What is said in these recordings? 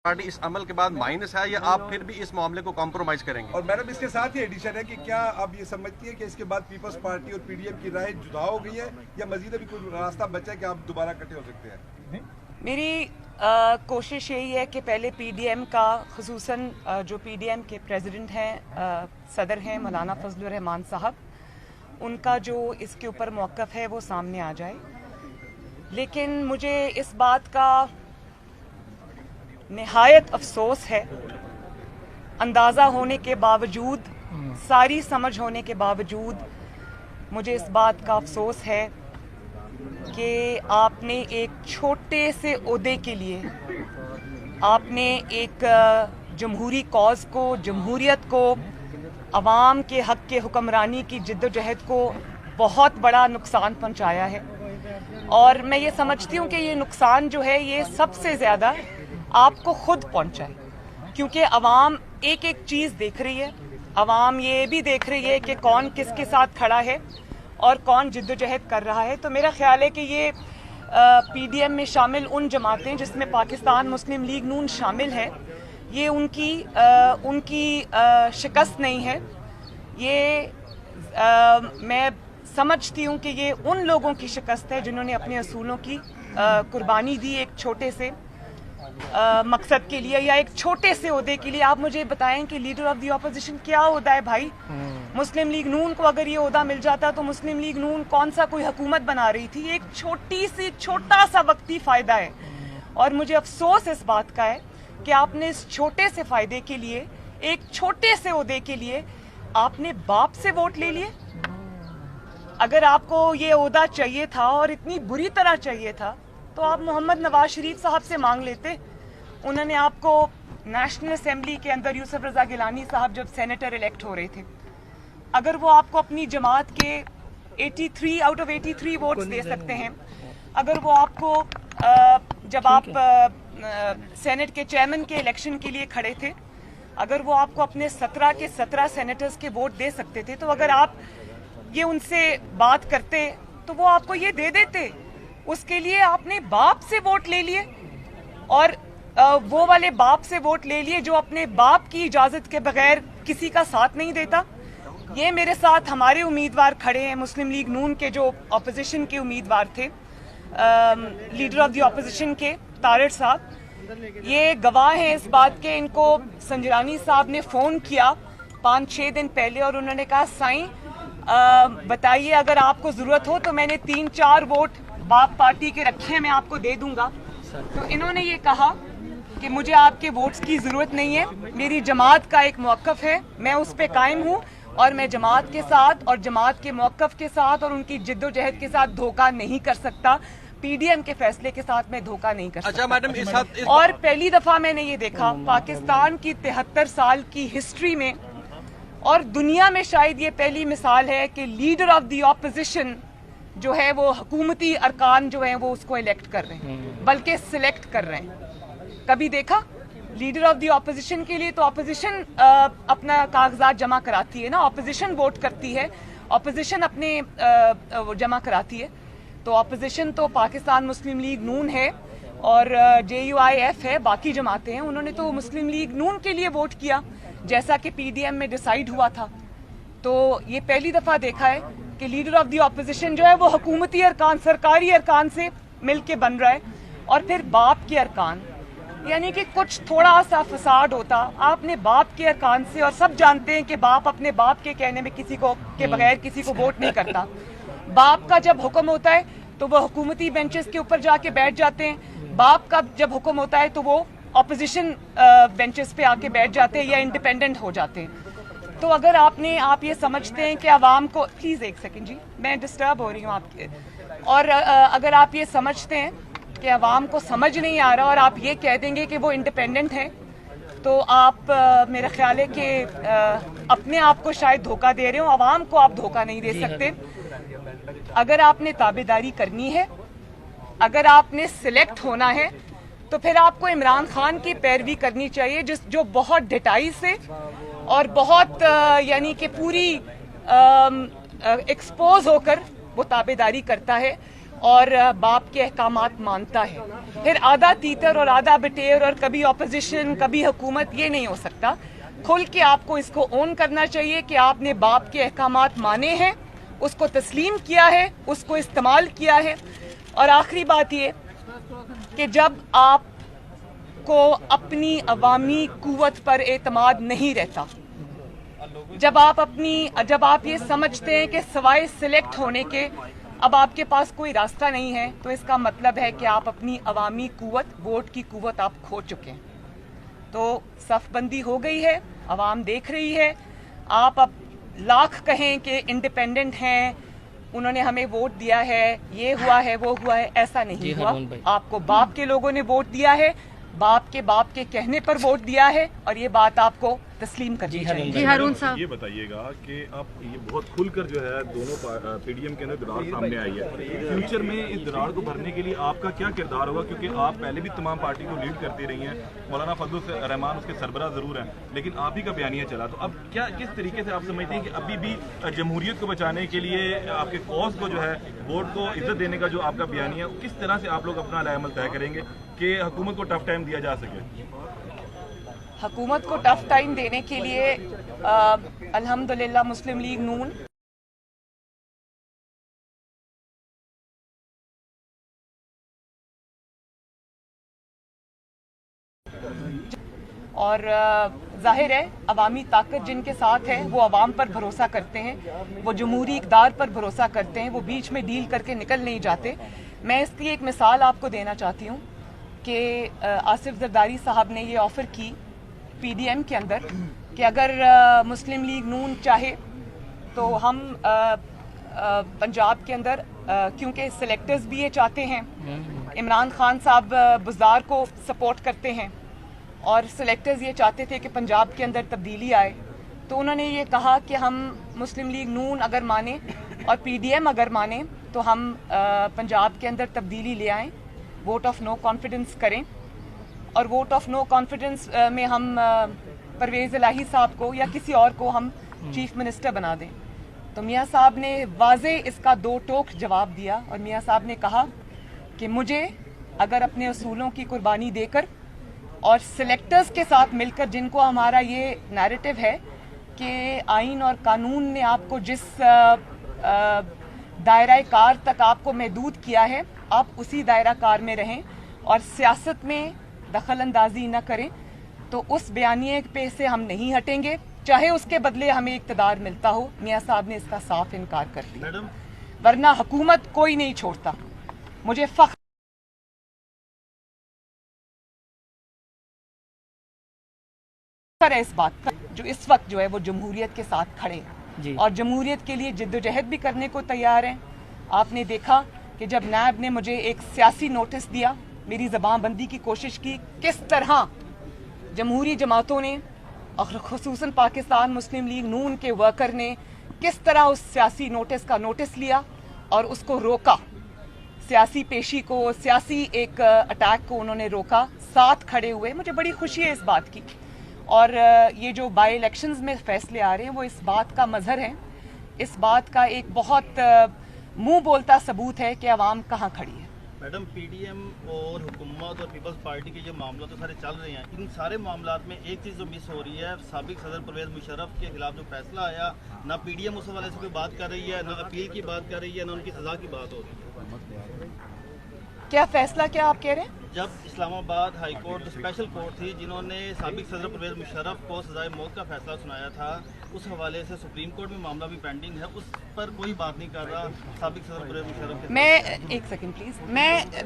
Party اس عمل کے بعد مائنس ہے یا آپ پھر بھی اس معاملے کو کمپرومائز کریں گے؟ اور میڈم اس کے ساتھ یہ ایڈیشن ہے کہ کیا آپ یہ سمجھتی ہیں کہ اس کے بعد پیپلز پارٹی اور پی ڈی ایم کی رائے جدا ہو گئی ہے یا مزید ابھی کوئی راستہ بچا ہے کہ آپ دوبارہ اکٹھے ہو سکتے ہیں؟ میری کوشش یہی ہے کہ پہلے پی ڈی ایم کا خصوصاً جو پی ڈی ایم کے پریزیڈنٹ ہیں صدر ہیں مولانا فضل الرحمان صاحب، ان کا جو اس کے اوپر موقف ہے وہ سامنے آ جائے. لیکن مجھے اس بات کا نہایت افسوس ہے، اندازہ ہونے کے باوجود، ساری سمجھ ہونے کے باوجود مجھے اس بات کا افسوس ہے کہ آپ نے ایک چھوٹے سے عہدے کے لیے، آپ نے ایک جمہوری کاز کو، جمہوریت کو، عوام کے حق کے حکمرانی کی جد و جہد کو بہت بڑا نقصان پہنچایا ہے. اور میں یہ سمجھتی ہوں کہ یہ نقصان جو ہے یہ سب سے زیادہ آپ کو خود پہنچا ہے، کیونکہ عوام ایک ایک چیز دیکھ رہی ہے. عوام یہ بھی دیکھ رہی ہے کہ کون کس کے ساتھ کھڑا ہے اور کون جد و جہد کر رہا ہے. تو میرا خیال ہے کہ یہ پی ڈی ایم میں شامل ان جماعتیں جس میں پاکستان مسلم لیگ نون شامل ہے، یہ ان کی شکست نہیں ہے. یہ میں سمجھتی ہوں کہ یہ ان لوگوں کی شکست ہے جنہوں نے اپنے اصولوں کی قربانی دی ایک چھوٹے سے مقصد کے لیے یا ایک چھوٹے سے عہدے کے لیے. آپ مجھے بتائیں کہ لیڈر آف دی اپوزیشن کیا عہدہ ہے بھائی؟ مسلم لیگ نون کو اگر یہ عہدہ مل جاتا تو مسلم لیگ نون کون سا کوئی حکومت بنا رہی تھی؟ ایک چھوٹا سا وقتی فائدہ ہے. اور مجھے افسوس اس بات کا ہے کہ آپ نے اس چھوٹے سے فائدے کے لیے، ایک چھوٹے سے عہدے کے لیے آپ نے باپ سے ووٹ لے لیے. اگر آپ کو یہ عہدہ چاہیے تھا اور اتنی بری طرح چاہیے تھا تو آپ محمد نواز شریف صاحب سے مانگ لیتے. انہوں نے آپ کو نیشنل اسمبلی کے اندر یوسف رضا گیلانی صاحب جب سینیٹر الیکٹ ہو رہے تھے، اگر وہ آپ کو اپنی جماعت کے 83 آؤٹ آف 83 ووٹس دے سکتے ہیں، اگر وہ آپ کو جب آپ سینٹ کے چیئرمین کے الیکشن کے لیے کھڑے تھے، اگر وہ آپ کو اپنے 17 کے 17 سینیٹرز کے ووٹ دے سکتے تھے، تو اگر آپ یہ ان سے بات کرتے تو وہ آپ کو یہ دے دیتے. اس کے لیے آپ نے باپ سے ووٹ لے لیے، اور وہ والے باپ سے ووٹ لے لیے جو اپنے باپ کی اجازت کے بغیر کسی کا ساتھ نہیں دیتا. یہ میرے ساتھ ہمارے امیدوار کھڑے ہیں، مسلم لیگ نون کے جو اپوزیشن کے امیدوار تھے، لیڈر آف دی اپوزیشن کے طارڑ صاحب، یہ گواہ ہیں اس بات کے. ان کو سنجرانی صاحب نے فون کیا 5-6 دن پہلے اور انہوں نے کہا سائیں بتائیے اگر آپ کو ضرورت ہو تو میں نے 3-4 ووٹ باپ پارٹی کے رکھے ہیں، میں آپ کو دے دوں گا. تو انہوں نے یہ کہا کہ مجھے آپ کے ووٹس کی ضرورت نہیں ہے، میری جماعت کا ایک موقف ہے، میں اس پہ قائم ہوں اور میں جماعت کے ساتھ اور جماعت کے موقف کے ساتھ اور ان کی جد و جہد کے ساتھ دھوکہ نہیں کر سکتا. پی ڈی ایم کے فیصلے کے ساتھ میں دھوکہ نہیں کر سکتا. اچھا میڈم، اور پہلی دفعہ میں نے یہ دیکھا پاکستان کی 73 سال کی ہسٹری میں، اور دنیا میں شاید یہ پہلی مثال ہے کہ لیڈر آف دی اپوزیشن جو ہے وہ حکومتی ارکان جو ہیں وہ اس کو الیکٹ کر رہے ہیں، بلکہ سلیکٹ کر رہے ہیں. کبھی دیکھا لیڈر آف دی اپوزیشن کے لیے؟ تو اپوزیشن اپنا کاغذات جمع کراتی ہے نا، اپوزیشن ووٹ کرتی ہے، اپوزیشن اپنے جمع کراتی ہے. تو اپوزیشن تو پاکستان مسلم لیگ نون ہے اور JUIF ہے، باقی جماعتیں ہیں، انہوں نے تو مسلم لیگ نون کے لیے ووٹ کیا جیسا کہ پی ڈی ایم میں ڈیسائیڈ ہوا تھا. تو یہ پہلی دفعہ دیکھا ہے کہ لیڈر آف دی اپوزیشن جو ہے وہ حکومتی ارکان، سرکاری ارکان سے مل کے بن رہا ہے. اور پھر باپ کے ارکان، یعنی کہ کچھ تھوڑا سا فساد ہوتا آپ نے باپ کے ارکان سے، اور سب جانتے ہیں کہ باپ اپنے باپ کے کہنے میں کسی کو کے بغیر کسی کو ووٹ نہیں کرتا. باپ کا جب حکم ہوتا ہے تو وہ حکومتی بینچز کے اوپر جا کے بیٹھ جاتے ہیں، باپ کا جب حکم ہوتا ہے تو وہ اپوزیشن بینچز پہ آ کے بیٹھ جاتے ہیں یا انڈیپینڈنٹ ہو جاتے ہیں. تو اگر آپ یہ سمجھتے ہیں کہ عوام کو، پلیز ایک سیکنڈ جی، میں ڈسٹرب ہو رہی ہوں آپ کے، اور اگر آپ یہ سمجھتے ہیں کہ عوام کو سمجھ نہیں آ رہا اور آپ یہ کہہ دیں گے کہ وہ انڈیپینڈنٹ ہیں، تو آپ میرا خیال ہے کہ اپنے آپ کو شاید دھوکہ دے رہے ہو، عوام کو آپ دھوکہ نہیں دے سکتے. اگر آپ نے تابعداری کرنی ہے، اگر آپ نے سلیکٹ ہونا ہے، تو پھر آپ کو عمران خان کی پیروی کرنی چاہیے جو بہت ڈٹائی سے اور بہت یعنی کہ پوری ایکسپوز ہو کر وہ تابعداری کرتا ہے. اور باپ کے احکامات مانتا ہے. پھر آدھا تیتر اور آدھا بٹیر اور کبھی اپوزیشن کبھی حکومت، یہ نہیں ہو سکتا. کھل کے آپ کو اس کو اون کرنا چاہیے کہ آپ نے باپ کے احکامات مانے ہیں، اس کو تسلیم کیا ہے، اس کو استعمال کیا ہے. اور آخری بات یہ کہ جب آپ کو اپنی عوامی قوت پر اعتماد نہیں رہتا، جب آپ یہ سمجھتے ہیں کہ سوائے سلیکٹ ہونے کے اب آپ کے پاس کوئی راستہ نہیں ہے، تو اس کا مطلب ہے کہ آپ اپنی عوامی قوت، ووٹ کی قوت آپ کھو چکے ہیں. تو صف بندی ہو گئی ہے، عوام دیکھ رہی ہے. آپ اب لاکھ کہیں کہ انڈیپینڈنٹ ہیں، انہوں نے ہمیں ووٹ دیا ہے، یہ ہوا ہے وہ ہوا ہے، ایسا نہیں ہوا. آپ کو باپ کے لوگوں نے ووٹ دیا ہے، باپ کے کہنے پر ووٹ دیا ہے، اور یہ بات آپ کو تسلیم کرنی چاہیے. جی ہارون صاحب، یہ بتائیے گا کہ اب یہ بہت کھل کر جو ہے دونوں پی ڈی ایم کے اندر درار سامنے آئی ہے، فیوچر میں اس درار کو بھرنے کے لیے آپ کا کیا کردار ہوگا؟ کیونکہ آپ پہلے بھی تمام پارٹی کو لیڈ کرتی رہی ہیں، مولانا فضل الرحمان اس کے سربراہ ضرور ہیں، لیکن آپ ہی کا بیانیہ چلا. تو اب کیا کس طریقے سے آپ سمجھتے ہیں کہ ابھی بھی جمہوریت کو بچانے کے لیے آپ کے کاز کو جو ہے ووٹ کو عزت دینے کا جو آپ کا بیانیہ ہے، کس طرح سے آپ لوگ اپنا عمل طے کریں گے کہ حکومت کو ٹف ٹائم دیا جا سکے؟ حکومت کو ٹف ٹائم دینے کے لیے الحمدللہ مسلم لیگ نون اور ظاہر ہے عوامی طاقت جن کے ساتھ ہے وہ عوام پر بھروسہ کرتے ہیں، وہ جمہوری اقدار پر بھروسہ کرتے ہیں، وہ بیچ میں ڈیل کر کے نکل نہیں جاتے. میں اس کی ایک مثال آپ کو دینا چاہتی ہوں کہ آصف زرداری صاحب نے یہ آفر کی پی ڈی ایم کے اندر کہ اگر مسلم لیگ نون چاہے تو ہم پنجاب کے اندر، کیونکہ سلیکٹرز بھی یہ چاہتے ہیں، عمران خان صاحب بزدار کو سپورٹ کرتے ہیں اور سلیکٹرز یہ چاہتے تھے کہ پنجاب کے اندر تبدیلی آئے، تو انہوں نے یہ کہا کہ ہم مسلم لیگ نون اگر مانیں اور پی ڈی ایم اگر مانیں تو ہم پنجاب کے اندر تبدیلی لے آئیں، ووٹ آف نو کانفیڈنس کریں، اور ووٹ آف نو کانفیڈنس میں ہم پرویز الہی صاحب کو یا کسی اور کو ہم چیف منسٹر بنا دیں. تو میاں صاحب نے واضح اس کا دو ٹوک جواب دیا، اور میاں صاحب نے کہا کہ مجھے اگر اپنے اصولوں کی قربانی دے کر اور سلیکٹرز کے ساتھ مل کر، جن کو ہمارا یہ نیریٹو ہے کہ آئین اور قانون نے آپ کو جس دائرہ کار تک آپ کو محدود کیا ہے، آپ اسی دائرہ کار میں رہیں اور سیاست میں دخل اندازی نہ کریں، تو اس بیانیے پہ سے ہم نہیں ہٹیں گے، چاہے اس کے بدلے ہمیں اقتدار ملتا ہو. میاں صاحب نے اس کا صاف انکار کر دیا، ورنہ حکومت کوئی نہیں چھوڑتا. مجھے فخر ہے اس بات کا جو اس وقت جو ہے وہ جمہوریت کے ساتھ کھڑے ہیں اور جمہوریت کے لیے جدوجہد بھی کرنے کو تیار ہیں. آپ نے دیکھا کہ جب نیب نے مجھے ایک سیاسی نوٹس دیا، میری زبان بندی کی کوشش کی، کس طرح جمہوری جماعتوں نے اور خصوصاً پاکستان مسلم لیگ نون کے ورکر نے کس طرح اس سیاسی نوٹس کا نوٹس لیا اور اس کو روکا، سیاسی پیشی کو، سیاسی ایک اٹیک کو انہوں نے روکا، ساتھ کھڑے ہوئے. مجھے بڑی خوشی ہے اس بات کی، اور یہ جو بائی الیکشنز میں فیصلے آ رہے ہیں وہ اس بات کا مظہر ہے، اس بات کا ایک بہت منہ بولتا ثبوت ہے کہ عوام کہاں کھڑی ہے. میڈم، پی ڈی ایم اور حکومت اور پیپلز پارٹی کے جو معاملات تو سارے چل رہے ہیں، ان سارے معاملات میں ایک چیز جو مس ہو رہی ہے، سابق صدر پرویز مشرف کے خلاف جو فیصلہ آیا، نہ پی ڈی ایم اس حوالے سے کوئی بات کر رہی ہے، نہ اپیل کی بات کر رہی ہے، نہ ان کی سزا کی بات ہو رہی ہے. کیا فیصلہ کیا آپ کہہ رہے ہیں؟ جب اسلام آباد ہائی کورٹ اسپیشل کورٹ تھی جنہوں نے سابق صدر پرویز مشرف کو سزائے موت کا فیصلہ سنایا تھا، اس حوالے سے سپریم کورٹ میں معاملہ بھی پینڈنگ ہے، اس پر کوئی بات نہیں کر رہا سابق صدر پرویز مشرف کے. میں ایک سیکنڈ پلیز،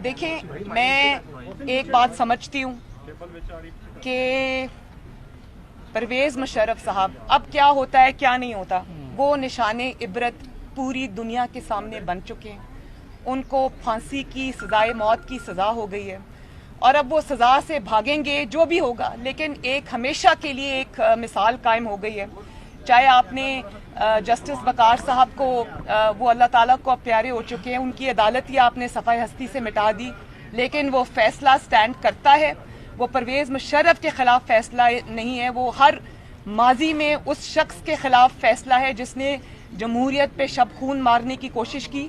دیکھیں میں ایک بات سمجھتی ہوں کہ پرویز مشرف صاحب اب کیا ہوتا ہے کیا نہیں ہوتا، وہ نشان عبرت پوری دنیا کے سامنے بن چکے ہیں. ان کو پھانسی کی سزائے موت کی سزا ہو گئی ہے، اور اب وہ سزا سے بھاگیں گے جو بھی ہوگا، لیکن ایک ہمیشہ کے لیے ایک مثال قائم ہو گئی ہے. چاہے آپ نے جسٹس وقار صاحب کو، وہ اللہ تعالیٰ کو اب پیارے ہو چکے ہیں، ان کی عدالت ہی آپ نے صفحہ ہستی سے مٹا دی، لیکن وہ فیصلہ سٹینڈ کرتا ہے. وہ پرویز مشرف کے خلاف فیصلہ نہیں ہے، وہ ہر ماضی میں اس شخص کے خلاف فیصلہ ہے جس نے جمہوریت پہ شب خون مارنے کی کوشش کی.